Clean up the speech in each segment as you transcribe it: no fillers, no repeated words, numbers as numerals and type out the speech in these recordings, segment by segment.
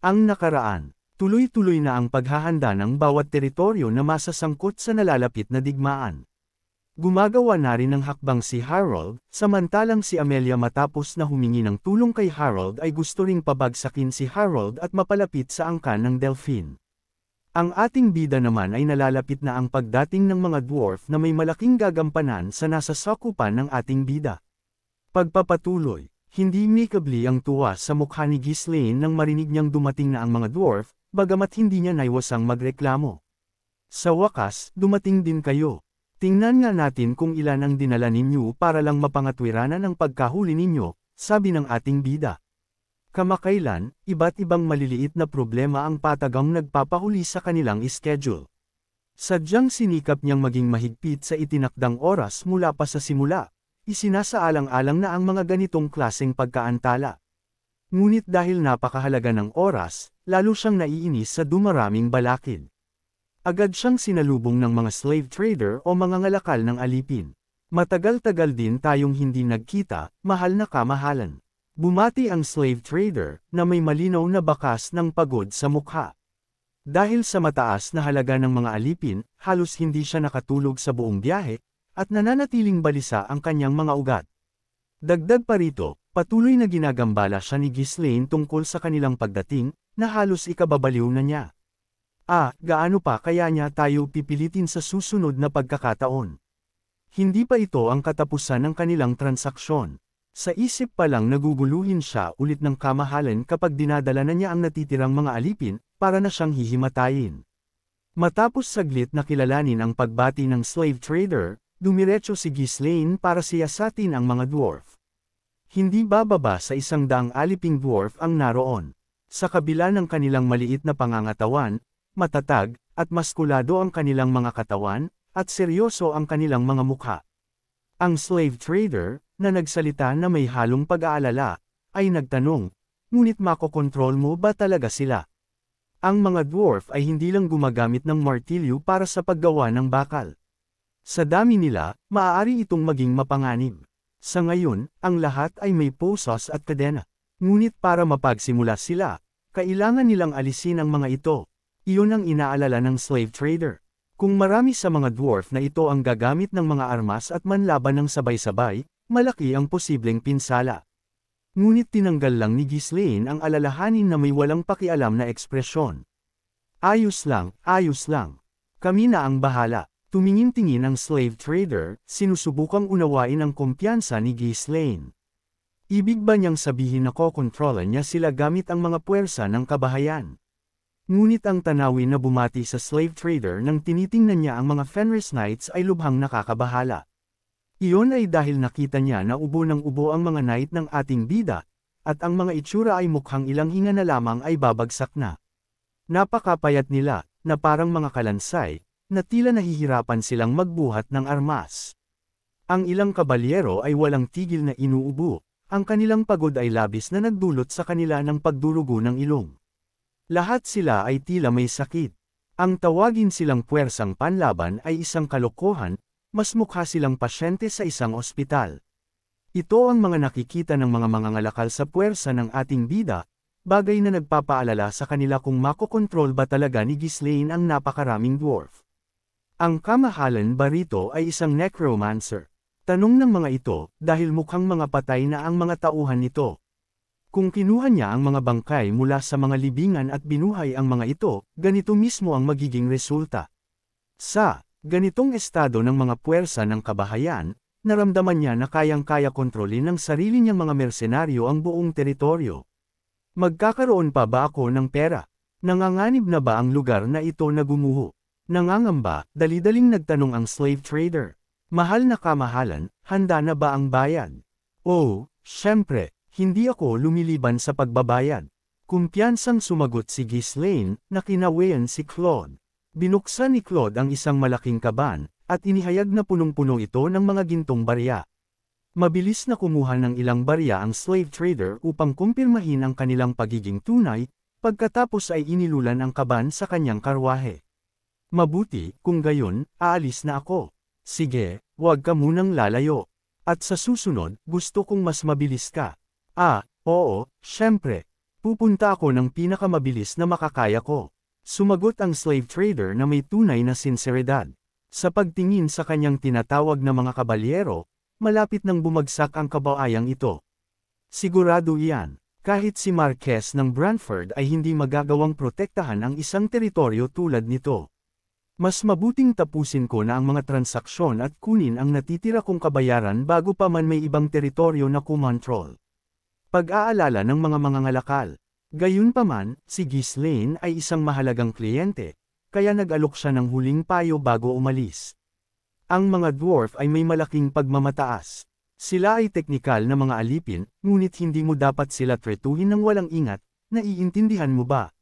Ang nakaraan, tuloy-tuloy na ang paghahanda ng bawat teritoryo na masasangkot sa nalalapit na digmaan. Gumagawa na rin ng hakbang si Harold, samantalang si Amelia matapos na humingi ng tulong kay Harold ay gusto ring pabagsakin si Harold at mapalapit sa angkan ng Delphine. Ang ating bida naman ay nalalapit na ang pagdating ng mga dwarf na may malaking gagampanan sa nasasakupan ng ating bida. Pagpapatuloy, hindi makeably ang tuwa sa mukha ni Ghislaine nang marinig niyang dumating na ang mga dwarf, bagamat hindi niya naiwasang magreklamo. Sa wakas, dumating din kayo. Tingnan nga natin kung ilan ang dinala ninyo para lang mapangatwiranan ang pagkahuli ninyo, sabi ng ating bida. Kamakailan, iba't ibang maliliit na problema ang patagang nagpapahuli sa kanilang schedule. Sadyang sinikap niyang maging mahigpit sa itinakdang oras mula pa sa simula, isinasaalang-alang na ang mga ganitong klaseng pagkaantala. Ngunit dahil napakahalaga ng oras, lalo siyang naiinis sa dumaraming balakid. Agad siyang sinalubong ng mga slave trader o mga ngalakal ng alipin. Matagal-tagal din tayong hindi nagkita, mahal na kamahalan. Bumati ang slave trader, na may malinaw na bakas ng pagod sa mukha. Dahil sa mataas na halaga ng mga alipin, halos hindi siya nakatulog sa buong biyahe, at nananatiling balisa ang kanyang mga ugat. Dagdag pa rito, patuloy na ginagambala siya ni Ghislaine tungkol sa kanilang pagdating, na halos ikababaliw na niya. Gaano pa kaya niya tayo pipilitin sa susunod na pagkakataon? Hindi pa ito ang katapusan ng kanilang transaksyon. Sa isip pa lang naguguluhin siya ulit ng kamahalan kapag dinadala na niya ang natitirang mga alipin, para na siyang hihimatayin. Matapos saglit na kilalanin ang pagbati ng slave trader, dumiretso si Ghislaine para siyasatin ang mga dwarf. Hindi bababa sa 100 aliping dwarf ang naroon. Sa kabila ng kanilang maliit na pangangatawan, matatag, at maskulado ang kanilang mga katawan, at seryoso ang kanilang mga mukha. Ang slave trader, na nagsalita na may halong pag-aalala, ay nagtanong, ngunit makokontrol mo ba talaga sila? Ang mga dwarf ay hindi lang gumagamit ng martilyo para sa paggawa ng bakal. Sa dami nila, maaari itong maging mapanganib. Sa ngayon, ang lahat ay may posas at kadena. Ngunit para mapagsimula sila, kailangan nilang alisin ang mga ito. Iyon ang inaalala ng slave trader. Kung marami sa mga dwarf na ito ang gagamit ng mga armas at manlaban ng sabay-sabay, malaki ang posibleng pinsala. Ngunit tinanggal lang ni Ghislaine ang alalahanin na may walang pakialam na ekspresyon. Ayos lang. Kami na ang bahala. Tumingin-tingin ang slave trader, sinusubukang unawain ang kumpiyansa ni Ghislaine. Ibig ba niyang sabihin na kokontrolan niya sila gamit ang mga puwersa ng kabahayan? Ngunit ang tanawin na bumati sa slave trader nang tinitingnan niya ang mga Fenris Knights ay lubhang nakakabahala. Iyon ay dahil nakita niya na ubo ng ubo ang mga knight ng ating bida, at ang mga itsura ay mukhang ilang hinga na lamang ay babagsak na. Napakapayat nila, na parang mga kalansay, na tila nahihirapan silang magbuhat ng armas. Ang ilang kabalyero ay walang tigil na inuubo, ang kanilang pagod ay labis na nagdulot sa kanila ng pagdurugo ng ilong. Lahat sila ay tila may sakit. Ang tawagin silang puwersang panlaban ay isang kalokohan, mas mukha silang pasyente sa isang ospital. Ito ang mga nakikita ng mga mangangalakal sa puwersa ng ating bida, bagay na nagpapaalala sa kanila kung makokontrol ba talaga ni Ghislaine ang napakaraming dwarf. Ang kamahalan ba rito ay isang necromancer? Tanong ng mga ito, dahil mukhang mga patay na ang mga tauhan nito. Kung kinuha niya ang mga bangkay mula sa mga libingan at binuhay ang mga ito, ganito mismo ang magiging resulta. Sa ganitong estado ng mga puwersa ng kabahayan, naramdaman niya na kayang-kaya kontrolin ng sarili niyang mga mersenaryo ang buong teritoryo. Magkakaroon pa ba ako ng pera? Nanganganib na ba ang lugar na ito na gumuho? Nangangamba, dali-daling nagtanong ang slave trader. Mahal na kamahalan, handa na ba ang bayad? Oh, syempre. Hindi ako lumiliban sa pagbabayad. Kumpiyansang sumagot si Ghislaine, na kinawayan si Claude. Binuksan ni Claude ang isang malaking kaban, at inihayag na punong-puno ito ng mga gintong barya. Mabilis na kumuha ng ilang barya ang slave trader upang kumpirmahin ang kanilang pagiging tunay, pagkatapos ay inilulan ang kaban sa kanyang karwahe. Mabuti, kung gayon, aalis na ako. Sige, huwag ka munang lalayo. At sa susunod, gusto kong mas mabilis ka. Oo, syempre. Pupunta ako ng pinakamabilis na makakaya ko. Sumagot ang slave trader na may tunay na sinseridad. Sa pagtingin sa kanyang tinatawag na mga kabalyero, malapit nang bumagsak ang kabaayang ito. Sigurado iyan, kahit si Marquez ng Brantford ay hindi magagawang protektahan ang isang teritoryo tulad nito. Mas mabuting tapusin ko na ang mga transaksyon at kunin ang natitira kong kabayaran bago pa man may ibang teritoryo na kumontrol. Pag-aalala ng mga mangangalakal. Gayunpaman, si Ghislaine ay isang mahalagang kliyente, kaya nag-alok siya ng huling payo bago umalis. Ang mga dwarf ay may malaking pagmamataas. Sila ay teknikal na mga alipin, ngunit hindi mo dapat sila tretuhin ng walang ingat, naiintindihan mo ba?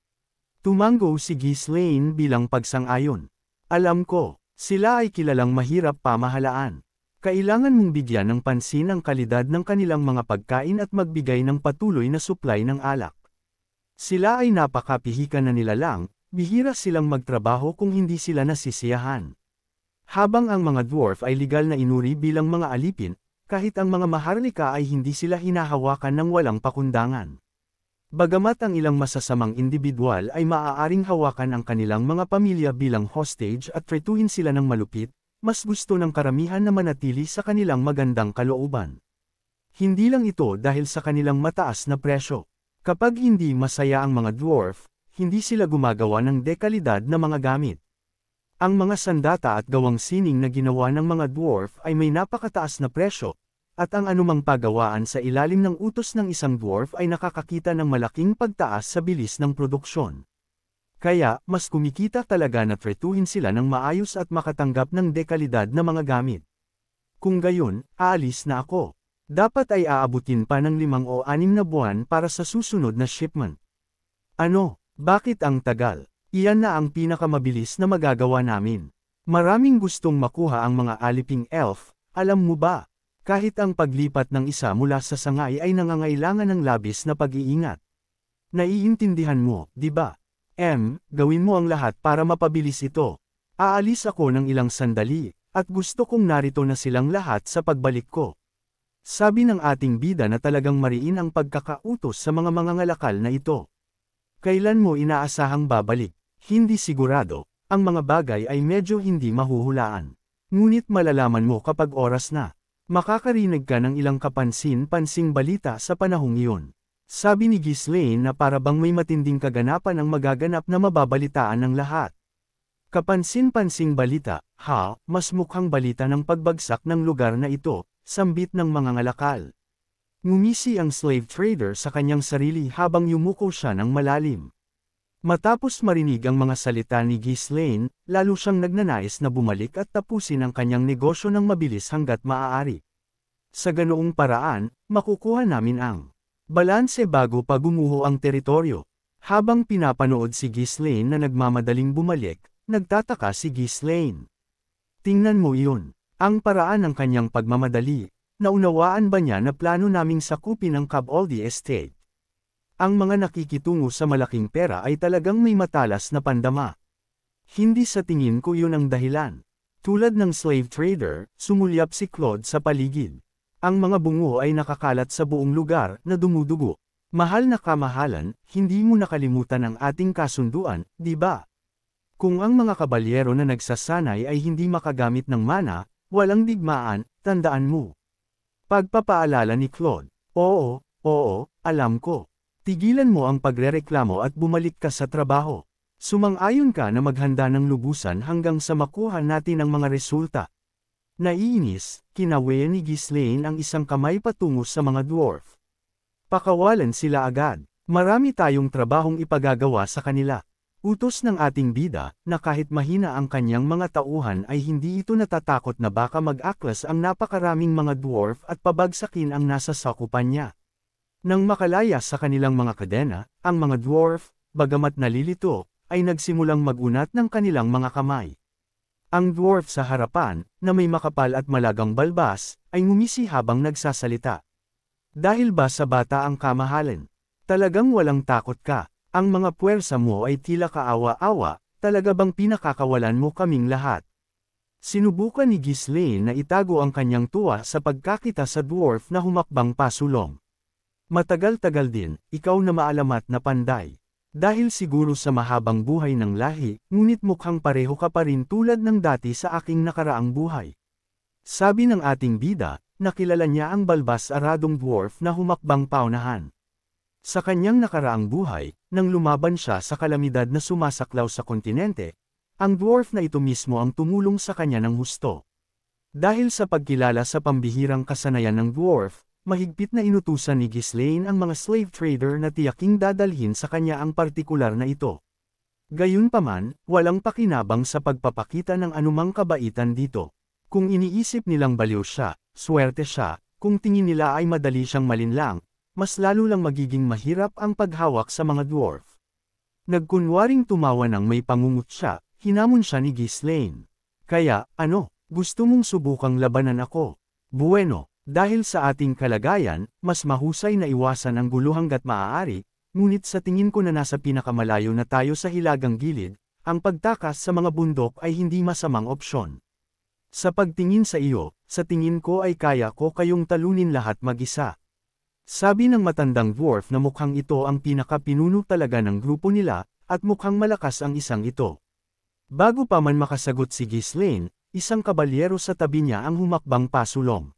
Tumango si Ghislaine bilang pagsang-ayon. Alam ko, sila ay kilalang mahirap pamahalaan. Kailangan mong bigyan ng pansin ang kalidad ng kanilang mga pagkain at magbigay ng patuloy na supply ng alak. Sila ay napakapihikan na nilalang, bihira silang magtrabaho kung hindi sila nasisiyahan. Habang ang mga dwarf ay legal na inuri bilang mga alipin, kahit ang mga maharlika ay hindi sila hinahawakan ng walang pakundangan. Bagamat ang ilang masasamang individual ay maaaring hawakan ang kanilang mga pamilya bilang hostage at tretuhin sila ng malupit, mas gusto ng karamihan na manatili sa kanilang magandang kalooban. Hindi lang ito dahil sa kanilang mataas na presyo. Kapag hindi masaya ang mga dwarf, hindi sila gumagawa ng dekalidad na mga gamit. Ang mga sandata at gawang sining na ginawa ng mga dwarf ay may napakataas na presyo, at ang anumang pagawaan sa ilalim ng utos ng isang dwarf ay nakakakita ng malaking pagtaas sa bilis ng produksyon. Kaya, mas kumikita talaga na tretuhin sila ng maayos at makatanggap ng dekalidad na mga gamit. Kung gayon, aalis na ako. Dapat ay aabutin pa ng 5 o 6 na buwan para sa susunod na shipment. Ano, bakit ang tagal? Iyan na ang pinakamabilis na magagawa namin. Maraming gustong makuha ang mga aliping elf, alam mo ba? Kahit ang paglipat ng isa mula sa sangay ay nangangailangan ng labis na pag-iingat. Naiintindihan mo, di ba? Gawin mo ang lahat para mapabilis ito. Aalis ako ng ilang sandali, at gusto kong narito na silang lahat sa pagbalik ko. Sabi ng ating bida na talagang mariin ang pagkakautos sa mga mangangalakal na ito. Kailan mo inaasahang babalik? Hindi sigurado, ang mga bagay ay medyo hindi mahuhulaan. Ngunit malalaman mo kapag oras na. Makakarinig ka ng ilang kapansin-pansing balita sa panahong iyon. Sabi ni Ghislaine na para bang may matinding kaganapan ang magaganap na mababalitaan ng lahat. Kapansin-pansing balita, mas mukhang balita ng pagbagsak ng lugar na ito. Sambit ng mangangalakal. Ngumisi ang slave trader sa kanyang sarili habang yumuko siya ng malalim. Matapos marinig ang mga salita ni Ghislaine, lalo siyang nagnanais na bumalik at tapusin ang kanyang negosyo ng mabilis hanggat maaari. Sa ganoong paraan, makukuha namin ang balanse bago pa gumuho ang teritoryo. Habang pinapanood si Ghislaine na nagmamadaling bumalik, nagtataka si Ghislaine. Tingnan mo iyon. Ang paraan ng kanyang pagmamadali, naunawaan ba niya na plano naming sakupin ang Caboldi Estate? Ang mga nakikitungo sa malaking pera ay talagang may matalas na pandama. Hindi sa tingin ko yun ang dahilan. Tulad ng slave trader, sumulyap si Claude sa paligid. Ang mga bungo ay nakakalat sa buong lugar na dumudugo. Mahal na kamahalan, hindi mo nakalimutan ang ating kasunduan, di ba? Kung ang mga kabalyero na nagsasanay ay hindi makagamit ng mana, walang digmaan, tandaan mo. Pagpapaalala ni Claude. Oo, alam ko. Tigilan mo ang pagrereklamo at bumalik ka sa trabaho. Sumang-ayon ka na maghanda ng lubusan hanggang sa makuha natin ang mga resulta. Naiinis, kinawe ni Ghislaine ang isang kamay patungo sa mga dwarf. Pakawalan sila agad. Marami tayong trabahong ipagagawa sa kanila. Utos ng ating bida, na kahit mahina ang kanyang mga tauhan ay hindi ito natatakot na baka mag-aklas ang napakaraming mga dwarf at pabagsakin ang nasa sakupan niya. Nang makalaya sa kanilang mga kadena, ang mga dwarf, bagamat nalilito, ay nagsimulang magunat ng kanilang mga kamay. Ang dwarf sa harapan, na may makapal at malagang balbas, ay ngumisi habang nagsasalita. Dahil ba sa bata ang kamahalan? Talagang walang takot ka. Ang mga puwersa mo ay tila kaawa-awa, talaga bang pinakakawalan mo kaming lahat? Sinubukan ni Ghislaine na itago ang kanyang tuwa sa pagkakita sa dwarf na humakbang pasulong. Matagal-tagal din, ikaw na maalamat na panday. Dahil siguro sa mahabang buhay ng lahi, ngunit mukhang pareho ka pa rin tulad ng dati sa aking nakaraang buhay. Sabi ng ating bida, nakilala niya ang balbas-aradong dwarf na humakbang paunahan. Sa kanyang nakaraang buhay, nang lumaban siya sa kalamidad na sumasaklaw sa kontinente, ang dwarf na ito mismo ang tumulong sa kanya ng husto. Dahil sa pagkilala sa pambihirang kasanayan ng dwarf, mahigpit na inutusan ni Ghislaine ang mga slave trader na tiyaking dadalhin sa kanya ang partikular na ito. Gayunpaman, walang pakinabang sa pagpapakita ng anumang kabaitan dito. Kung iniisip nilang baliw siya, swerte siya, kung tingin nila ay madali siyang malinlang, mas lalo lang magiging mahirap ang paghawak sa mga dwarf. Nagkunwaring tumawa ng may pangungut siya, hinamon siya ni Ghislaine. Kaya, ano, gusto mong subukang labanan ako? Bueno. Dahil sa ating kalagayan, mas mahusay na iwasan ang gulo hanggat maaari, ngunit sa tingin ko na nasa pinakamalayo na tayo sa hilagang gilid, ang pagtakas sa mga bundok ay hindi masamang opsyon. Sa pagtingin sa iyo, sa tingin ko ay kaya ko kayong talunin lahat mag-isa. Sabi ng matandang dwarf na mukhang ito ang pinakapinuno talaga ng grupo nila, at mukhang malakas ang isang ito. Bago pa man makasagot si Ghislaine, isang kabalyero sa tabi niya ang humakbang pasulong.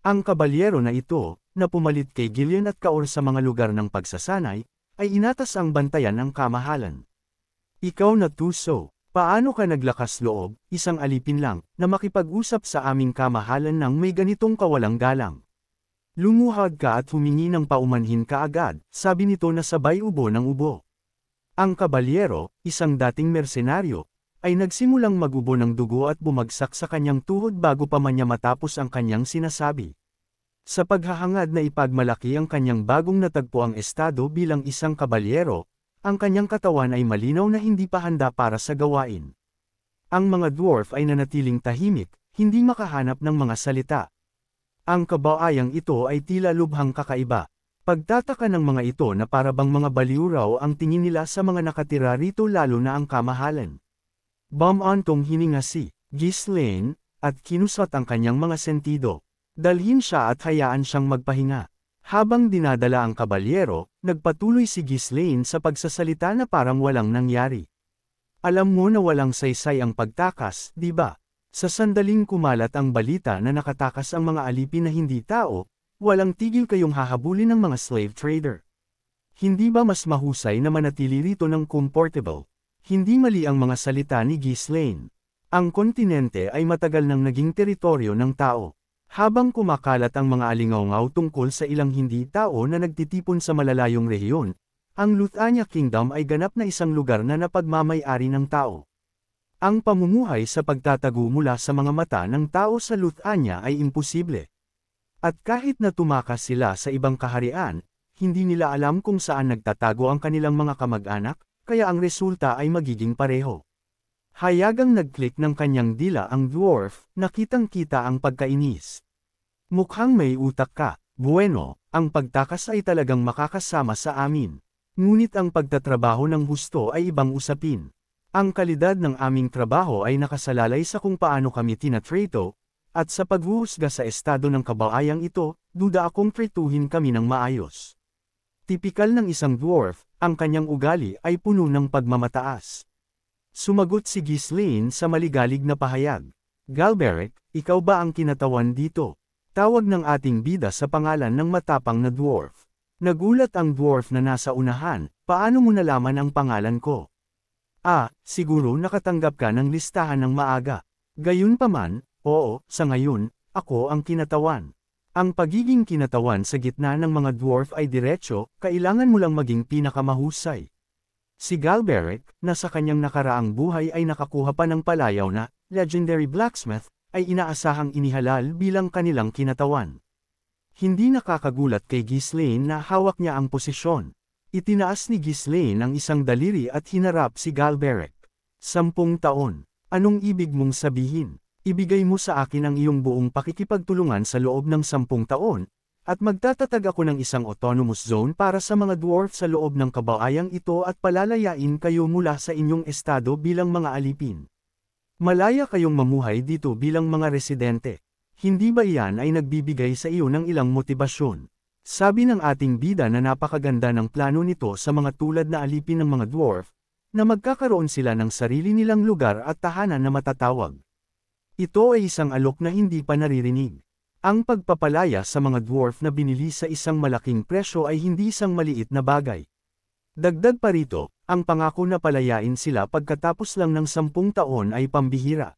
Ang kabalyero na ito, na pumalit kay Gillian at Kaor sa mga lugar ng pagsasanay, ay inatas ang bantayan ng kamahalan. Ikaw na Tuso, paano ka naglakas loob, isang alipin lang, na makipag-usap sa aming kamahalan nang may ganitong kawalang galang? Lumuhad ka at humingi ng paumanhin ka agad, sabi nito na sabay ubo ng ubo. Ang kabalyero, isang dating mersenaryo, ay nagsimulang magubo ng dugo at bumagsak sa kanyang tuhod bago pa man niya matapos ang kanyang sinasabi. Sa paghahangad na ipagmalaki ang kanyang bagong natagpuang estado bilang isang kabalyero, ang kanyang katawan ay malinaw na hindi pa handa para sa gawain. Ang mga dwarf ay nanatiling tahimik, hindi makahanap ng mga salita. Ang kabaayang ito ay tila lubhang kakaiba. Pagtataka ng mga ito na parabang mga baliw raw ang tingin nila sa mga nakatira rito lalo na ang kamahalan. Bumantong hininga si Ghislaine, at kinusot ang kanyang mga sentido. Dalhin siya at hayaan siyang magpahinga. Habang dinadala ang kabalyero, nagpatuloy si Ghislaine sa pagsasalita na parang walang nangyari. Alam mo na walang saysay ang pagtakas, di ba? Sa sandaling kumalat ang balita na nakatakas ang mga alipin na hindi tao, walang tigil kayong hahabulin ng mga slave trader. Hindi ba mas mahusay na manatili rito ng comfortable? Hindi mali ang mga salita ni Ghislaine. Ang kontinente ay matagal nang naging teritoryo ng tao. Habang kumakalat ang mga alingaw-ngaw tungkol sa ilang hindi tao na nagtitipon sa malalayong rehiyon, ang Luthania Kingdom ay ganap na isang lugar na napagmamay-ari ng tao. Ang pamumuhay sa pagtatago mula sa mga mata ng tao sa Luthania ay imposible. At kahit na tumakas sila sa ibang kaharian, hindi nila alam kung saan nagtatago ang kanilang mga kamag-anak, kaya ang resulta ay magiging pareho. Hayagang nag-click ng kanyang dila ang dwarf, nakitang-kita ang pagkainis. Mukhang may utak ka, bueno, ang pagtakas ay talagang makakasama sa amin. Ngunit ang pagtatrabaho ng husto ay ibang usapin. Ang kalidad ng aming trabaho ay nakasalalay sa kung paano kami tinatrato, at sa paghuhusga sa estado ng kabaayang ito, duda akong tratuhin kami ng maayos. Tipikal ng isang dwarf, ang kanyang ugali ay puno ng pagmamataas. Sumagot si Ghislaine sa maligalig na pahayag. Galberic, ikaw ba ang kinatawan dito? Tawag ng ating bida sa pangalan ng matapang na dwarf. Nagulat ang dwarf na nasa unahan, paano mo nalaman ang pangalan ko? Siguro nakatanggap ka ng listahan ng maaga. Gayunpaman, oo, sa ngayon, ako ang kinatawan. Ang pagiging kinatawan sa gitna ng mga dwarf ay diretso, kailangan mo lang maging pinakamahusay. Si Galberic, na sa kanyang nakaraang buhay ay nakakuha pa ng palayaw na legendary blacksmith, ay inaasahang inihalal bilang kanilang kinatawan. Hindi nakakagulat kay Ghislaine na hawak niya ang posisyon. Itinaas ni Ghislaine ang isang daliri at hinarap si Galberic. 10 taon. Anong ibig mong sabihin? Ibigay mo sa akin ang iyong buong pakikipagtulungan sa loob ng 10 taon, at magtatatag ako ng isang autonomous zone para sa mga dwarf sa loob ng kabaayang ito at palalayain kayo mula sa inyong estado bilang mga alipin. Malaya kayong mamuhay dito bilang mga residente. Hindi ba iyan ay nagbibigay sa iyo ng ilang motibasyon? Sabi ng ating bida na napakaganda ng plano nito sa mga tulad na alipin ng mga dwarf, na magkakaroon sila ng sarili nilang lugar at tahanan na matatawag. Ito ay isang alok na hindi pa naririnig. Ang pagpapalaya sa mga dwarf na binili sa isang malaking presyo ay hindi isang maliit na bagay. Dagdag pa rito, ang pangako na palayain sila pagkatapos lang ng 10 taon ay pambihira.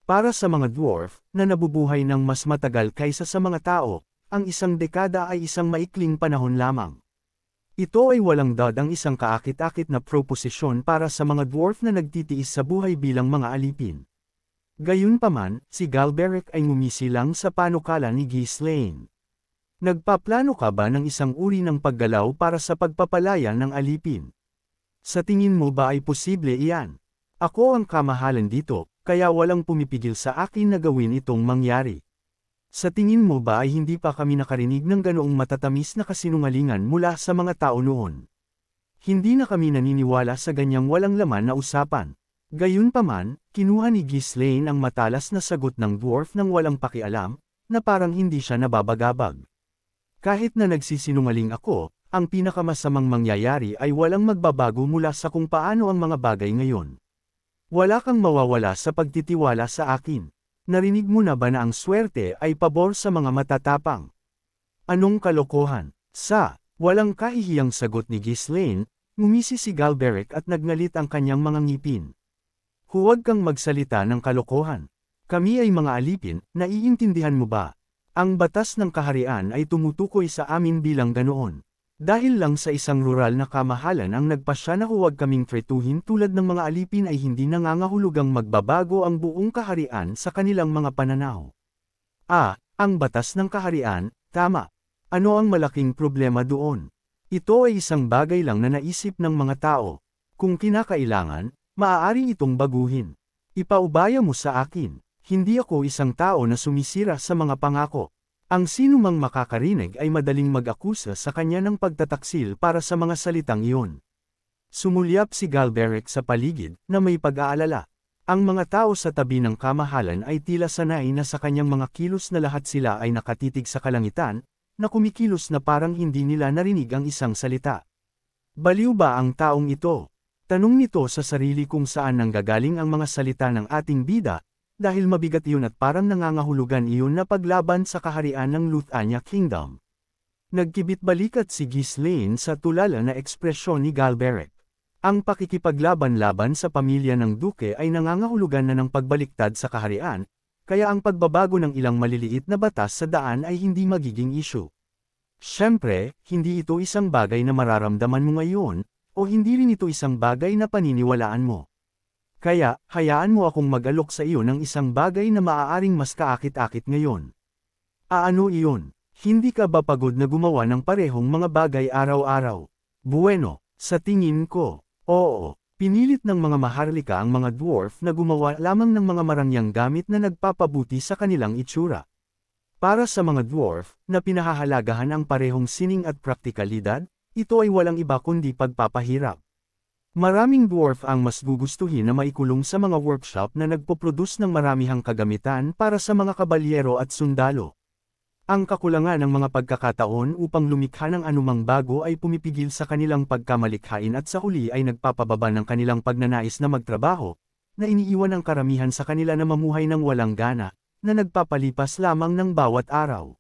Para sa mga dwarf, na nabubuhay ng mas matagal kaysa sa mga tao, ang isang dekada ay isang maikling panahon lamang. Ito ay walang dadang isang kaakit-akit na proposisyon para sa mga dwarf na nagtitiis sa buhay bilang mga alipin. Gayunpaman, si Galberic ay ngumisilang sa panukala ni Ghislaine. Nagpaplano ka ba ng isang uri ng paggalaw para sa pagpapalaya ng alipin? Sa tingin mo ba ay posible iyan? Ako ang kamahalan dito, kaya walang pumipigil sa akin na gawin itong mangyari. Sa tingin mo ba ay hindi pa kami nakarinig ng ganoong matatamis na kasinungalingan mula sa mga tao noon? Hindi na kami naniniwala sa ganyang walang laman na usapan. Gayunpaman, kinuha ni Ghislaine ang matalas na sagot ng dwarf nang walang pakialam, na parang hindi siya nababagabag. Kahit na nagsisinungaling ako, ang pinakamasamang mangyayari ay walang magbabago mula sa kung paano ang mga bagay ngayon. Wala kang mawawala sa pagtitiwala sa akin. Narinig mo na ba na ang swerte ay pabor sa mga matatapang? Anong kalokohan? Walang kahihiyang sagot ni Ghislaine, ngumisi si Galberic at nagngalit ang kanyang mga ngipin. Huwag kang magsalita ng kalokohan. Kami ay mga alipin, naiintindihan mo ba? Ang batas ng kaharian ay tumutukoy sa amin bilang ganoon. Dahil lang sa isang rural na kamahalan ang nagpasya na huwag kaming tretuhin tulad ng mga alipin ay hindi nangangahulugang magbabago ang buong kaharian sa kanilang mga pananaw. Ang batas ng kaharian, tama. Ano ang malaking problema doon? Ito ay isang bagay lang na naisip ng mga tao. Kung kinakailangan, maaari itong baguhin. Ipaubaya mo sa akin. Hindi ako isang tao na sumisira sa mga pangako. Ang sinumang makakarinig ay madaling mag-akusa sa kanya ng pagtataksil para sa mga salitang iyon. Sumulyap si Galberic sa paligid, na may pag-aalala. Ang mga tao sa tabi ng kamahalan ay tila sanay na sa kanyang mga kilos na lahat sila ay nakatitig sa kalangitan, na kumikilos na parang hindi nila narinig ang isang salita. Baliw ba ang taong ito? Tanong nito sa sarili kung saan nanggagaling ang mga salita ng ating bida, dahil mabigat iyon at parang nangangahulugan iyon na paglaban sa kaharian ng Luthania Kingdom. Nagkibit-balikat si Ghislaine sa tulala na ekspresyon ni Galberic. Ang pakikipaglaban-laban sa pamilya ng duke ay nangangahulugan na ng pagbaliktad sa kaharian, kaya ang pagbabago ng ilang maliliit na batas sa daan ay hindi magiging issue. Siyempre, hindi ito isang bagay na mararamdaman mo ngayon, o hindi rin ito isang bagay na paniniwalaan mo. Kaya, hayaan mo akong mag-alok sa iyo ng isang bagay na maaaring mas kaakit-akit ngayon. Ano iyon? Hindi ka ba pagod na gumawa ng parehong mga bagay araw-araw? Bueno, sa tingin ko, oo. Pinilit ng mga maharlika ang mga dwarf na gumawa lamang ng mga marangyang gamit na nagpapabuti sa kanilang itsura. Para sa mga dwarf, na pinahahalagahan ang parehong sining at praktikalidad, ito ay walang iba kundi pagpapahirap. Maraming dwarf ang mas gugustuhin na maikulong sa mga workshop na nagpoproduce ng maramihang kagamitan para sa mga kabalyero at sundalo. Ang kakulangan ng mga pagkakataon upang lumikha ng anumang bago ay pumipigil sa kanilang pagkamalikhain at sa huli ay nagpapababa ng kanilang pagnanais na magtrabaho, na iniiwan ang karamihan sa kanila na mamuhay ng walang gana, na nagpapalipas lamang ng bawat araw.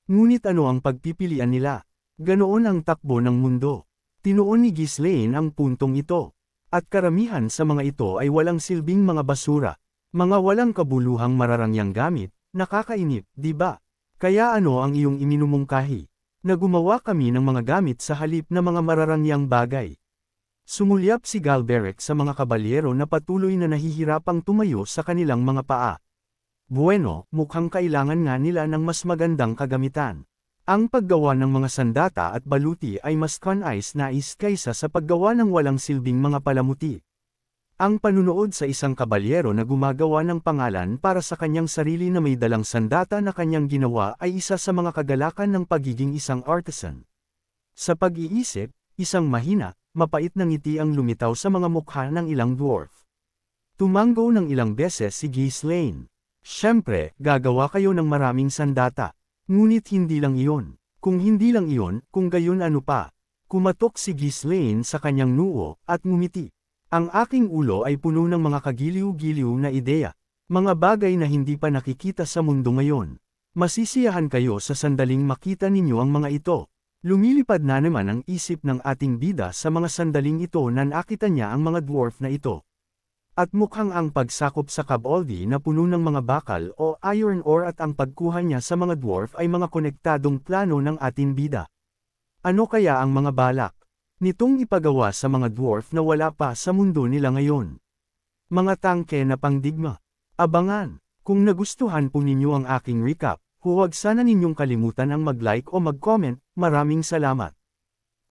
Ngunit ano ang pagpipilian nila? Ganoon ang takbo ng mundo. Tinuon ni Ghislaine ang puntong ito. At karamihan sa mga ito ay walang silbing mga basura, mga walang kabuluhang mararangyang gamit, nakakainip, di ba? Kaya ano ang iyong iminumungkahi? Na gumawa kami ng mga gamit sa halip na mga mararangyang bagay. Sumulyap si Galberic sa mga kabalyero na patuloy na nahihirapang tumayo sa kanilang mga paa. Bueno, mukhang kailangan nga nila ng mas magandang kagamitan. Ang paggawa ng mga sandata at baluti ay mas kanais-nais kaysa sa paggawa ng walang silbing mga palamuti. Ang panunood sa isang kabalyero na gumagawa ng pangalan para sa kanyang sarili na may dalang sandata na kanyang ginawa ay isa sa mga kagalakan ng pagiging isang artisan. Sa pag-iisip, isang mahina, mapait na ngiti ang lumitaw sa mga mukha ng ilang dwarf. Tumanggo ng ilang beses si Ghislaine. Siyempre, gagawa kayo ng maraming sandata. Ngunit hindi lang iyon. Kung hindi lang iyon, kung gayon ano pa. Kumatok si Ghislaine sa kanyang noo, at ngumiti. Ang aking ulo ay puno ng mga kagiliw-giliw na ideya. Mga bagay na hindi pa nakikita sa mundo ngayon. Masisiyahan kayo sa sandaling makita ninyo ang mga ito. Lumilipad na naman ang isip ng ating bida sa mga sandaling ito na nakita niya ang mga dwarf na ito. At mukhang ang pagsakop sa Kaboldi na puno ng mga bakal o iron ore at ang pagkuha niya sa mga dwarf ay mga konektadong plano ng ating bida. Ano kaya ang mga balak nitong ipagawa sa mga dwarf na wala pa sa mundo nila ngayon? Mga tangke na pangdigma. Abangan! Kung nagustuhan po ninyo ang aking recap, huwag sana ninyong kalimutan ang mag-like o mag-comment. Maraming salamat.